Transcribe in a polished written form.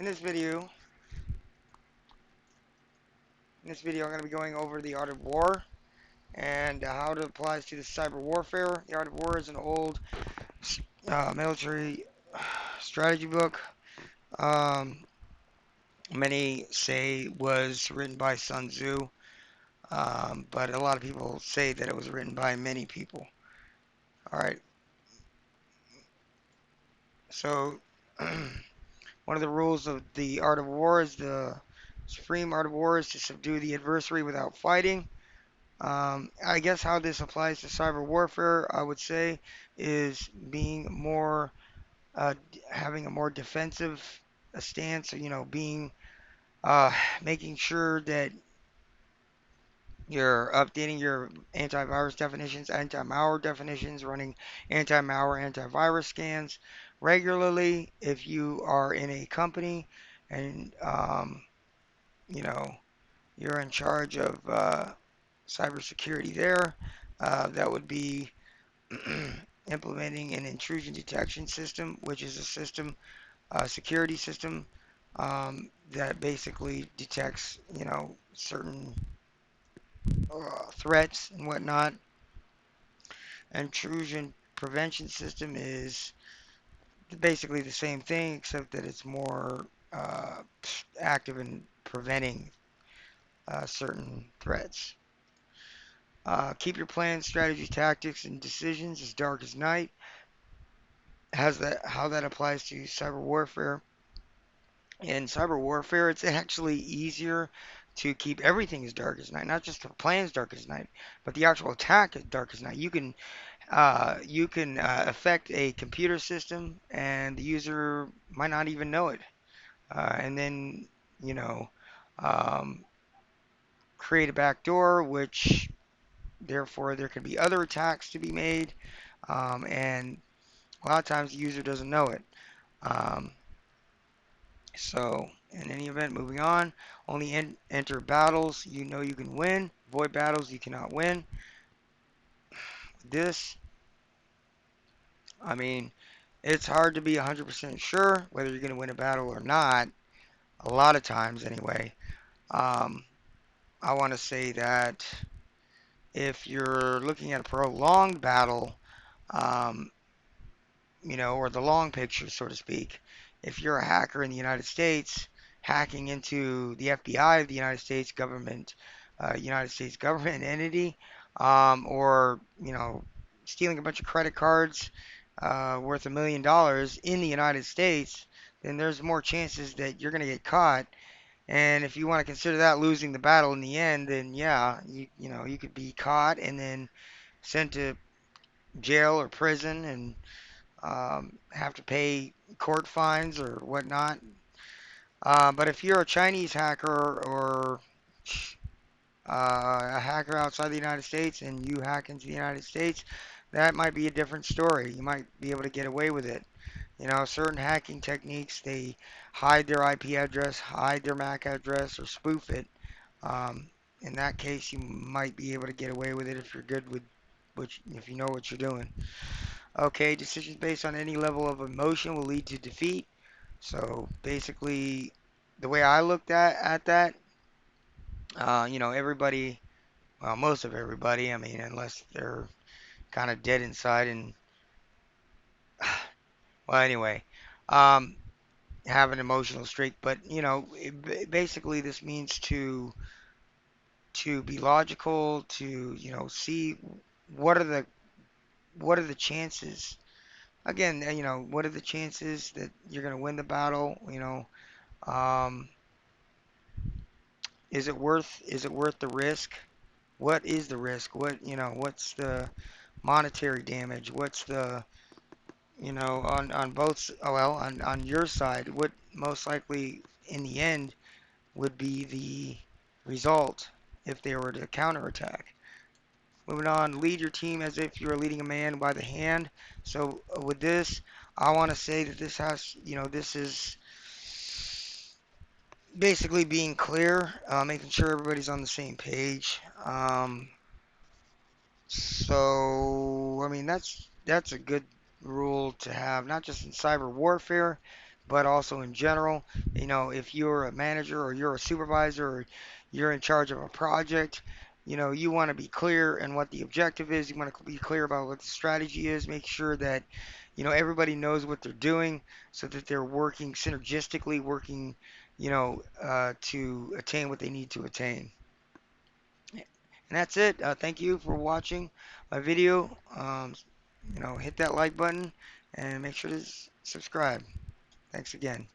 In this video, I'm going to be going over the art of war and how it applies to the cyber warfare. The art of war is an old military strategy book. Um, Many say was written by Sun Tzu, but a lot of people say that it was written by many people. All right, so one of the rules of the art of war is the supreme art of war is to subdue the adversary without fighting. I guess how this applies to cyber warfare, I would say, is being more, having a more defensive stance. You know, uh, making sure that you're updating your antivirus definitions, anti-malware definitions, running anti-malware, antivirus scans regularly. If you are in a company and you know you're in charge of cybersecurity there, that would be implementing an intrusion detection system, which is a system, security system, that basically detects, certain threats and whatnot. Intrusion prevention system is basically the same thing, except that it's more active in preventing certain threats. Keep your plans, strategy, tactics, and decisions as dark as night. How that applies to cyber warfare. In cyber warfare, it's actually easier to keep everything as dark as night, not just the plans dark as night, but the actual attack as dark as night. You can affect a computer system, and the user might not even know it, and then you know um, create a backdoor, which therefore there can be other attacks to be made, and a lot of times the user doesn't know it. Um, So, in any event, moving on, only enter battles you know you can win, avoid battles you cannot win. This, I mean, it's hard to be 100% sure whether you're going to win a battle or not, a lot of times anyway. Um, I want to say that if you're looking at a prolonged battle, um, or the long picture, so to speak. If you're a hacker in the United States, hacking into the FBI of the United States government entity, or stealing a bunch of credit cards worth $1 million in the United States, then there's more chances that you're going to get caught. And if you want to consider that losing the battle in the end, then yeah, you could be caught and then sent to jail or prison and have to pay court fines or whatnot. But if you're a Chinese hacker or a hacker outside the United States and you hack into the United States, that might be a different story. You might be able to get away with it. Certain hacking techniques, they hide their IP address, hide their MAC address, or spoof it. Um, in that case, you might be able to get away with it if you're good with, if you know what you're doing. Okay, decisions based on any level of emotion will lead to defeat. So basically, the way I looked at that, everybody, well, most of everybody, I mean, unless they're kind of dead inside and, well, anyway, um, have an emotional streak. But basically, this means to be logical, to see what are the what are the chances. Again, what are the chances that you're gonna win the battle? Um, is it worth the risk? What is the risk? What's the monetary damage? What's the, on both, well, on your side, what most likely in the end would be the result if they were to counterattack? Moving on, lead your team as if you were leading a man by the hand. So with this, I want to say that this is basically being clear, making sure everybody's on the same page. So I mean that's a good rule to have, not just in cyber warfare, but also in general. If you're a manager or you're a supervisor or you're in charge of a project, you want to be clear in what the objective is. You want to be clear about what the strategy is. Make sure that, everybody knows what they're doing so that they're working synergistically, working, to attain what they need to attain. And that's it. Thank you for watching my video. Hit that like button and make sure to subscribe. Thanks again.